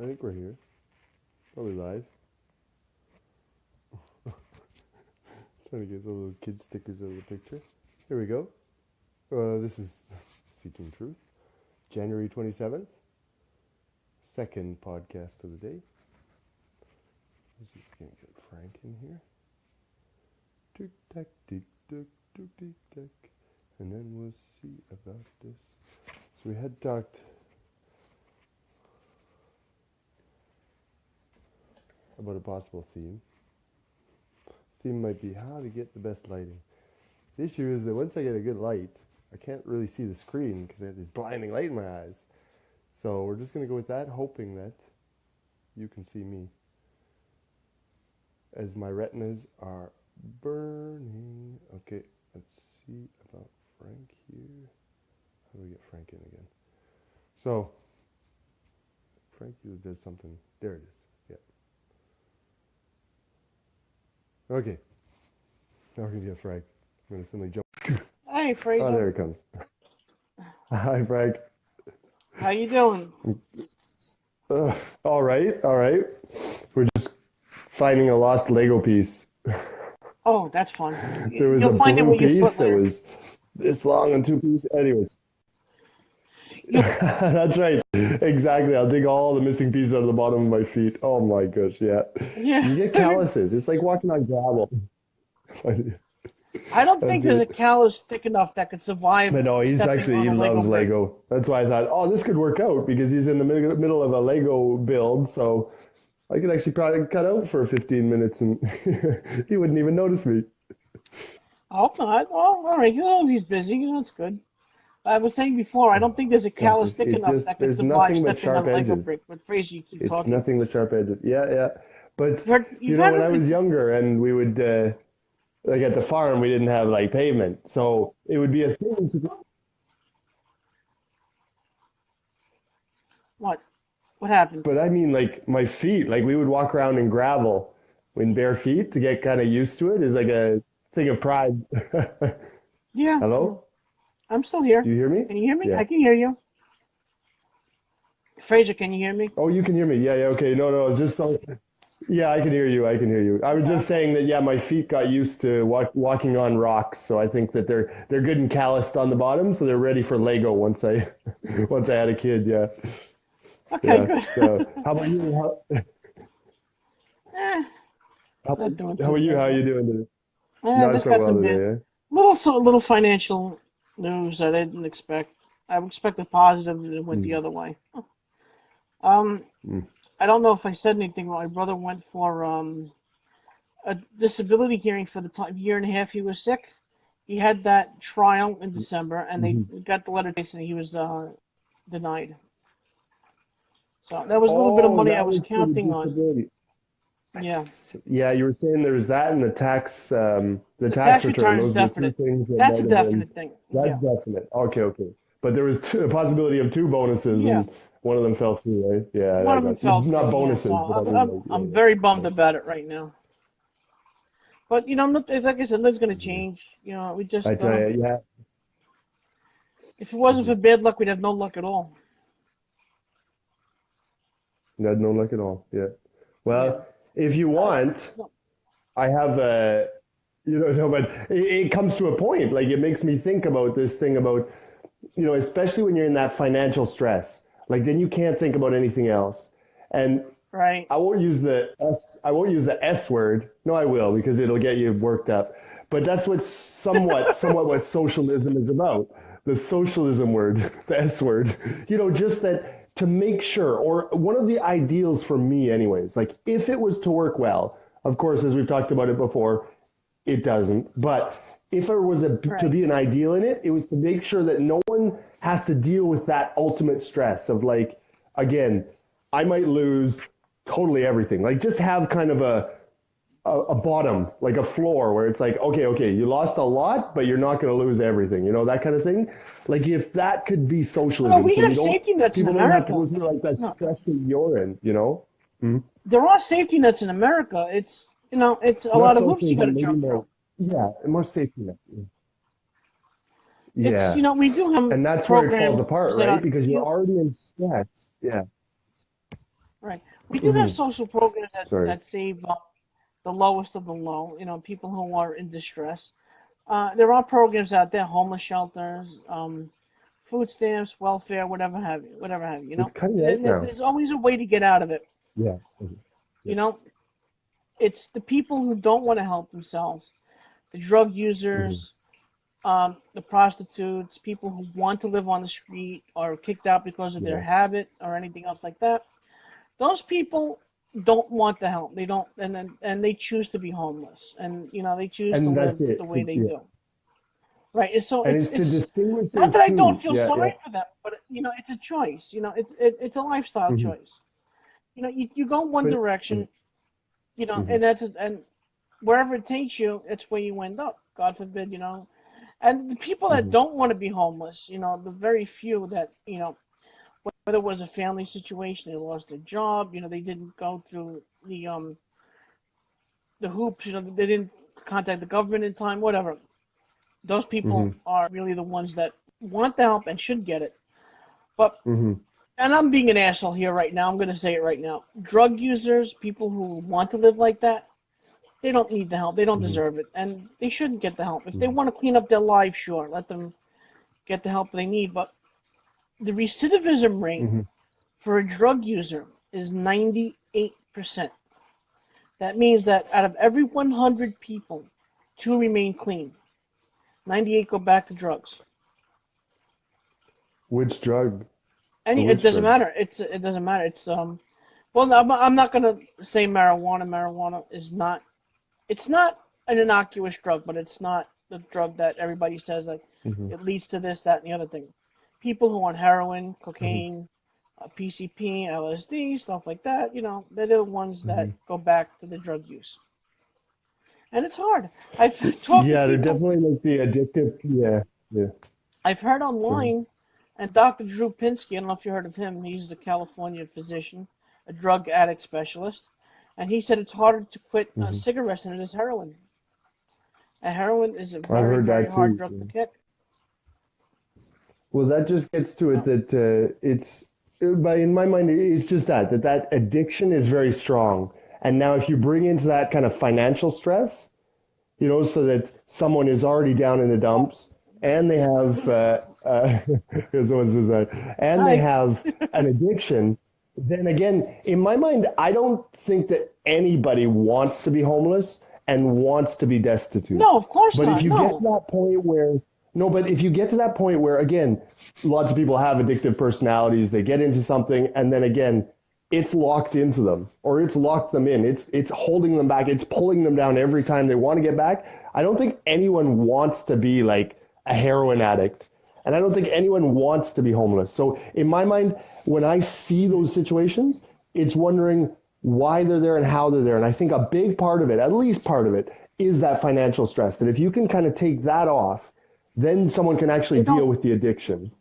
I think we're here. Probably live. Trying to get some of those kid stickers out of the picture. Here we go. This is Seeking Truth, January 27th. Second podcast of the day. Let's see if we can get Frank in here. Tick tack, tick tack, tick tick tack. And then we'll see about this. So we had talked about a possible theme. Theme might be how to get the best lighting. The issue is that once I get a good light, I can't really see the screen because I have this blinding light in my eyes. So we're just going to go with that, hoping that you can see me as my retinas are burning. Okay, let's see about Frank here. How do we get Frank in again? So, Frank usually does something. There it is. Yeah. Okay. Now we're going to get Frank. I'm going to simply jump. Hey, Fraser. Oh, there it comes. Hi, Frank. How you doing? All right. We're just finding a lost Lego piece. Oh, that's fun. There was You'll a find it blue with your piece foot that later. was this long and two pieces. Anyways, You'll, that's right. Exactly. I'll dig all the missing pieces out of the bottom of my feet. Oh my gosh, yeah. yeah. You get calluses. It's like walking on gravel. I don't think That's there's a it. callus thick enough that could survive But no, stepping he on a Lego loves brick. Lego. That's why I thought, oh, this could work out because he's in the middle of a Lego build. So I could actually probably cut out for 15 minutes and he wouldn't even notice me. I hope not. Well, all right. He's busy. That's good. I was saying before, I don't think there's a Yeah, callus thick it's enough just, that could there's survive nothing but stepping on sharp a Lego edges. brick. But Fraser, you keep It's talking. nothing but sharp edges. Yeah. But, You've had when I a was younger and we would, like at the farm, we didn't have like pavement. So it would be a thing to, what? What happened? but I mean like my feet, like we would walk around in gravel in bare feet to get kind of used to it is like a thing of pride. Yeah, Hello? I'm still here. Do you hear me? Can you hear me? Yeah. I can hear you. Fraser, can you hear me? Oh, you can hear me. Yeah, okay. No, it's just so. Yeah, I can hear you. I was Okay, just okay. saying that. Yeah, my feet got used to walking on rocks, so I think that they're good and calloused on the bottom, so they're ready for Lego once I once I had a kid. Yeah, Okay, yeah. good. So how about you? Eh, How about, not doing how too about you? good. How are you doing today? I Not just so got well some today, eh? little financial news that I didn't expect. I expected positive and it went the Mm, other way. Um, mm, I don't know if I said anything. My brother went for a disability hearing for the year and a half he was sick. He had that trial in December, and they mhm. got the letter saying he was denied. So that was a little bit of Oh, money I that was was for the counting on. disability. Yeah, Yeah, you were saying there was that and the the tax tax return. return is Those are the two definite. things that That's a might have been. definite thing. That's Yeah, definite. Okay. But there was a possibility of two bonuses, yeah. and one of them fell through, right? Yeah, One I of them got you. fell Not through. Yeah, so bonuses, but I mean, like, I'm very yeah. bummed about it right now. But it's like I said, nothing's gonna Mhm. change. We just I tell you, yeah. if it wasn't Mhm. for bad luck, we'd have no luck at all. No luck at all. Yeah. Yeah. Well, if you want, No, I have a, no, but it comes to a point. Like it makes me think about this thing about, especially when you're in that financial stress. Like then you can't think about anything else. And right. I won't use the S word. No, I will because it'll get you worked up. But that's what somewhat what socialism is about. The socialism word, the S word. Just that to make sure, or one of the ideals for me anyways, like if it was to work well, of course, as we've talked about it before, it doesn't. But if there was to Right. be an ideal in it, it was to make sure that no one has to deal with that ultimate stress of like, again, I might lose totally everything. Like just have kind of a bottom, like a floor where it's like, okay, you lost a lot, but you're not going to lose everything, that kind of thing. Like if that could be Well, socialism, we so have safety nets in people don't have to America. go through like that No, stress that you're in. Mhm. there are safety nets in America. It's a Not lot of hoops social, you got but to maybe jump more, through. yeah, more safety net. It's Yeah. we do have And that's where it falls programs apart, that right? are Because you're already in stress. Yeah. Right. We do have Hmm. social programs Sorry. that save the lowest of the low, people who are in distress. There are programs out there, homeless shelters, food stamps, welfare, whatever have you, It's cutting out now. There's always a way to get out of it. Yeah. Mhm. You Yeah. know, it's the people who don't want to help themselves, the drug Hmm. users, the prostitutes, people who want to live on the street or kicked out because of their Yeah. habit or anything else like that. Those people don't want the help. They don't, and they choose to be homeless, and they choose to And live that's it. the way they Yeah. do. Right. And so And it's it's to it's distinguish not it that I don't too. feel Yeah. Yeah. sorry for them, but it's a choice. It's a lifestyle Hmm. choice. You go one But. direction, Hmm. and and wherever it takes you, it's where you end up. God forbid, And the people that Hmm. don't want to be homeless, the very few that, whether it was a family situation, they lost their job, they didn't go through the hoops, they didn't contact the government in time, whatever. Those Hmm. people are really the ones that want the help and should get it. But Hmm. and I'm being an asshole here right now. I'm going to say it right now. Drug users, people who want to live like that, they don't need the help. They don't Hmm. deserve it, and they shouldn't get the help. If they Hmm. want to clean up their lives, sure, let them get the help they need. But the recidivism rate Hmm. for a drug user is 98%. That means that out of every 100 people, two remain clean. 98 go back to drugs. Which drug or It which doesn't drugs? matter. It doesn't matter. Well, no, I'm not gonna say marijuana. Marijuana is not. It's not an innocuous drug, but it's not the drug that everybody says like Hmm. it leads to this, that, and the other thing. People who on heroin, Hmm. cocaine, PCP, LSD, stuff like that, they're the ones that Hmm. go back to the drug use. And it's hard. I've talked to Yeah, they're people. definitely like the addictive. Yeah. Yeah. I've heard Go ahead. online, and Dr. Drew Pinsky, I don't know if you heard of him, he's the California physician, a drug addict specialist, and he said it's harder to quit Hmm. cigarettes than it is heroin. And heroin is a I've very, heard very that hard too. drug Yeah. to kick. Well, that just gets to it No. that but in my mind, it's just that addiction is very strong. And now, if you bring into that kind of financial stress, so that someone is already down in the dumps and they have, someone says that, and they Hi. have an addiction, then again, in my mind, I don't think that anybody wants to be homeless and wants to be destitute. No, of course But if not. you get No. to that point where, no, but if you get to that point where, again, lots of people have addictive personalities, they get into something, and then again, it's locked into them or it's locked them in. It's holding them back. It's pulling them down every time they want to get back. I don't think anyone wants to be like a heroin addict. And I don't think anyone wants to be homeless. So in my mind, when I see those situations, it's wondering why they're there and how they're there. And I think a big part of it, at least part of it, is that financial stress. That if you can kind of take that off, then someone can actually You deal know, with the addiction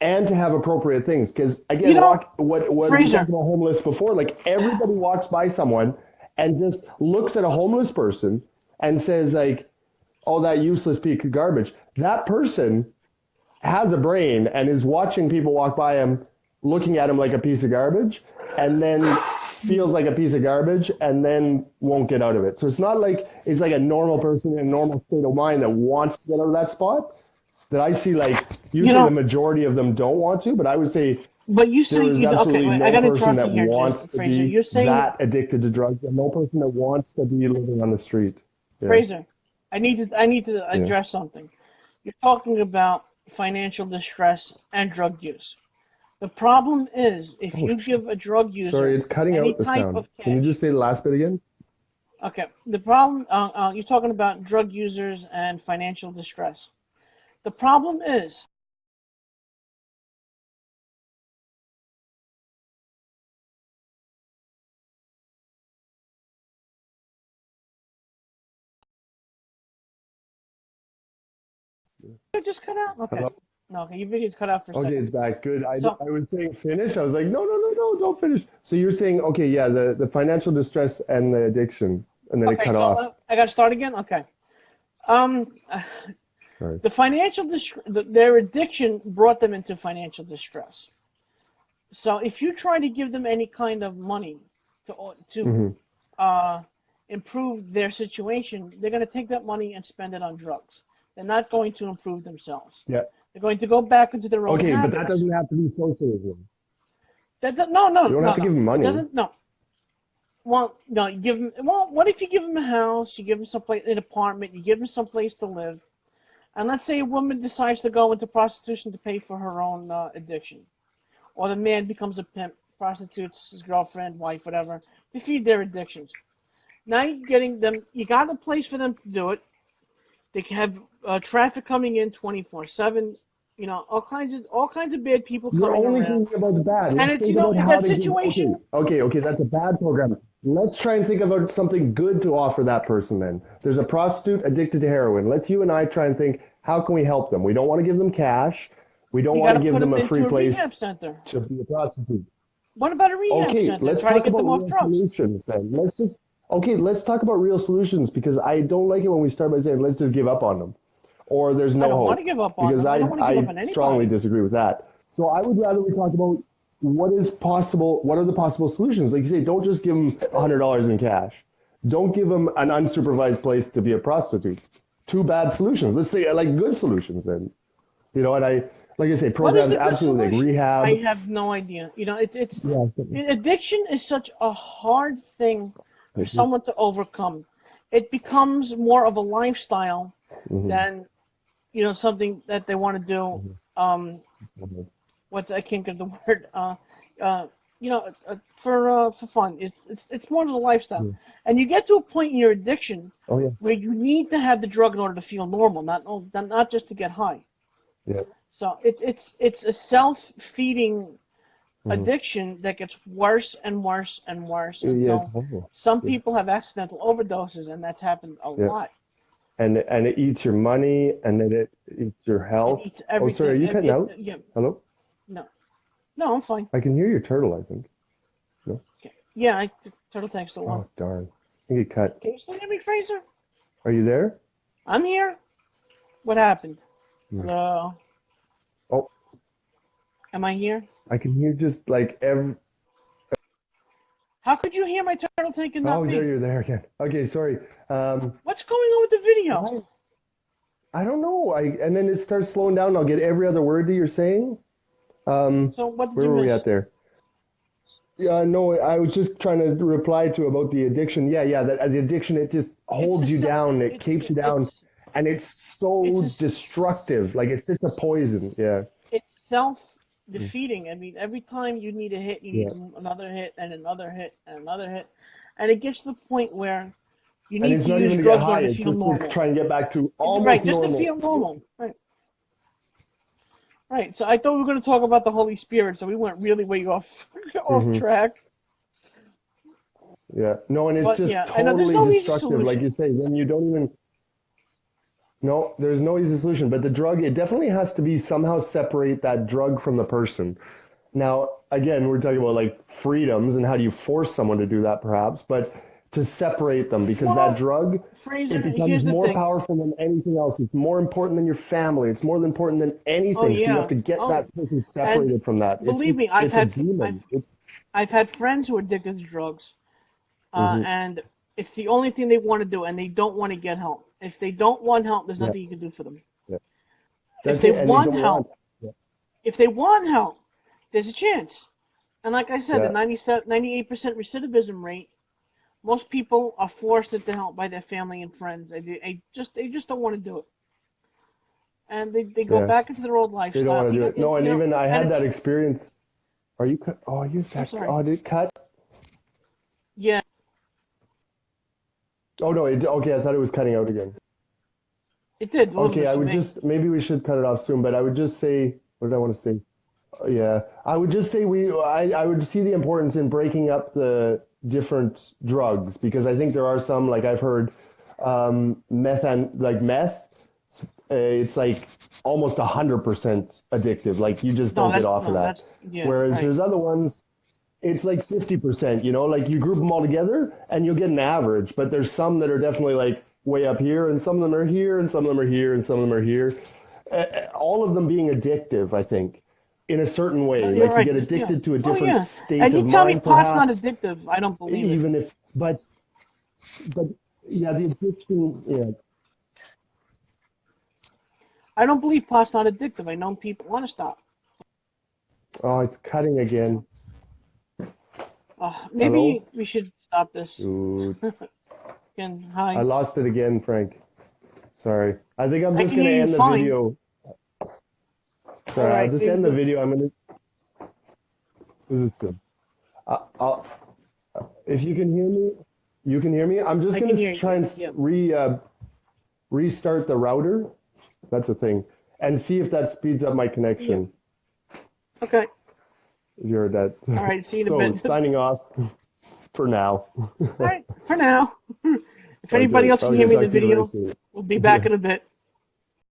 and to have appropriate things. Because you again, know, what we talked Fraser. about homeless before, like everybody walks by someone and just looks at a homeless person and says like, "Oh, that useless piece of garbage." That person has a brain and is watching people walk by him, looking at him like a piece of garbage, and then feels like a piece of garbage and then won't get out of it. So it's not like it's like a normal person in a normal state of mind that wants to get out of that spot. That I see like you You say the know, majority of them don't want to, but I would say but you say there is you okay? absolutely Wait, I no got to person interrupt that you here, wants to Fraser. be You're saying that addicted to drugs and no person that wants to be living on the street. Yeah. Fraser. I need to Yeah. address something. You're talking about financial distress and drug use. The problem is if Oh, you give a drug sorry, user it's cutting any out the type sound. of Can you cash. just say the last bit again? Okay, the problem you're talking about drug users and financial distress. The problem is it just cut out. Okay, Hello? no, okay, your video's cut out for a Okay, second. it's back. Good. So I was saying finish. I was like, no, no, no, no, don't finish. So you're saying, okay, yeah, the financial distress and the addiction, and then it okay, cut so off. I got to start again. Okay, um, Sorry. the financial their addiction brought them into financial distress. So if you try to give them any kind of money to Hmm. uh, improve their situation, they're going to take that money and spend it on drugs. They're not going to improve themselves. Yeah. They're going to go back into their old Okay, but that habits. doesn't have to be socialism. No, no, You don't no, have to no. give them It money. doesn't. No. Well, no. You give them. Well, what if you give them a house? You give them someplace, an apartment. You give them someplace to live. And let's say a woman decides to go into prostitution to pay for her own addiction, or the man becomes a pimp, prostitutes his girlfriend, wife, whatever, to feed their addictions. Now you're getting them. You got a place for them to do it. They can have traffic coming in 24/7. You know, all kinds of bad people You're coming only around. thinking about the bad. And Let's it's think about in how that to give. Okay, situation. okay. That's a bad program. Let's try and think about something good to offer that person then. There's a prostitute addicted to heroin. Let's you and I try and think, how can we help them? We don't want to give them cash. We don't You got want to to give put them them a free into a place rehab center. to be a prostitute. What about a rehab Okay, center? let's Try to talk get about them off real drugs. solutions then. Let's talk about real solutions because I don't like it when we start by saying, let's just give up on them or there's I no don't want to hope give up on because them. I don't want to give up I on strongly anybody. disagree with that. So I would rather we talk about what is possible, what are the possible solutions? Like you say, don't just give them $100 in cash. Don't give them an unsupervised place to be a prostitute. Two bad solutions. Let's say like good solutions then. And like I say, What is programs a good absolutely like solution? I rehab. have no idea. It's Yeah. addiction is such a hard thing for someone to overcome. It becomes more of a lifestyle Hmm. than something that they want to do. Um, Hmm. I can't get the word. Uh, for fun. It's more of a lifestyle, Yeah. and you get to a point in your addiction Oh yeah. where you need to have the drug in order to feel normal, not just to get high. Yeah. So it's a self-feeding Hmm. addiction that gets worse and worse and worse Yeah, it's until horrible. some Yeah. people have accidental overdoses, and that's happened a Yeah. lot. And it eats your money and then it eats your It health. eats Oh, sorry, are everything. you cutting out? Yeah, Hello? no, no, I'm fine. I can hear your turtle, I think. No? Okay. Yeah, turtle tank's the one. Oh, darn. I think it cut. Can you still hear me, Fraser? Are you there? I'm here. What happened? Hmm. Hello. Oh, Am I here? I can hear just like every. How could you hear my turtle tank and not Oh, there me? you're there again. Okay, sorry. What's going on with the video? Why? I don't know. And then it starts slowing down. And I'll get every other word that you're saying. So what did Where you were we miss? at there? Yeah, no, I was just trying to reply to about the addiction. Yeah, yeah, that the addiction, it just It's a holds you self. down, it It, keeps you down, and it's it's so destructive. Like it's such a poison. Yeah, it's mm, self-defeating. I mean, every time you need a hit, you need yeah. another hit and another hit and another hit, and it gets to the point where you And need it's to not use even to get drugs in high, order to it's feel just to normal. try and get back to Right, almost just to normal. feel normal. Right. Right. So I thought we were going to talk about the Holy Spirit, so we went really way off off Hmm. track. Yeah. No, and it's But just yeah, I know there's totally no easy destructive. Like solution. you say, then you don't even, no, there's no easy solution. But the drug, it definitely has to be somehow separate that drug from the person. Now, again, we're talking about like freedoms and how do you force someone to do that, perhaps, but to separate them because that Well, drug, it Fraser, becomes here's the more thing. powerful than anything else. It's more important than your family. It's more important than Oh anything. So you have yeah. to get Oh, that person and separated from that. It's believe just, me, it's a demon. It's, I've had friends who are addicted to drugs, hmm. and it's the only thing they want to do, and they don't want to get help. If they don't want help, there's Yeah, nothing you can do for them. yeah. If That's they it. And they want don't want. help, Yeah, if they want help, there's a chance. And like I said, the yeah, 97, 98% recidivism rate, most people are forced into help by their family and friends. They just don't want to do it, and they go yeah. back into their old They don't lifestyle. want to do it. No, and even I And had it's. that experience. Are you cut? Oh, you I'm cut. sorry. Oh, did it cut? Yeah, Oh, no. Okay, I thought it was cutting out again. it did a little Okay, bit I for would me. just, maybe we should cut it off soon, but I would just say, what did I want to say? Yeah, I would just say I would see the importance in breaking up the different drugs because I think there are some, like I've heard, like meth, it's like almost 100% addictive. Like you just don't get off of No, that. that's yeah, Whereas right. there's other ones, it's like 50%, like you group them all together and you'll get an average, but there's some that are definitely like way up here and some of them are here and some of them are here and some of them are here. All of them being addictive, I think. in a certain way. You're Like you right. get Yeah. addicted to a Oh different yeah. state And of you tell me mind, pot's not perhaps. addictive, I don't believe it. Even if, but yeah, the addiction. Yeah. I don't believe pot's not addictive. I know people want to stop. Oh, it's cutting again. Maybe Hello. we should stop this. Dude, Again, I hi. lost it again, Frank. Sorry. I think I'm I just can hear gonna you end the fine. video. All Sorry, I'll right. just Maybe end the the, video. I'm gonna. Is it so? I'll, if you can hear me, you can hear me. I'm just I gonna can hear try you. and Yep. restart the router. That's a thing, and see if that speeds up my Yep. connection. Okay. If you're that. All right. See you in a So bit. All signing off for now. right. For now. If anybody Okay, else can hear okay. me in the Talk to you very video, soon. we'll be back Yeah. in a bit.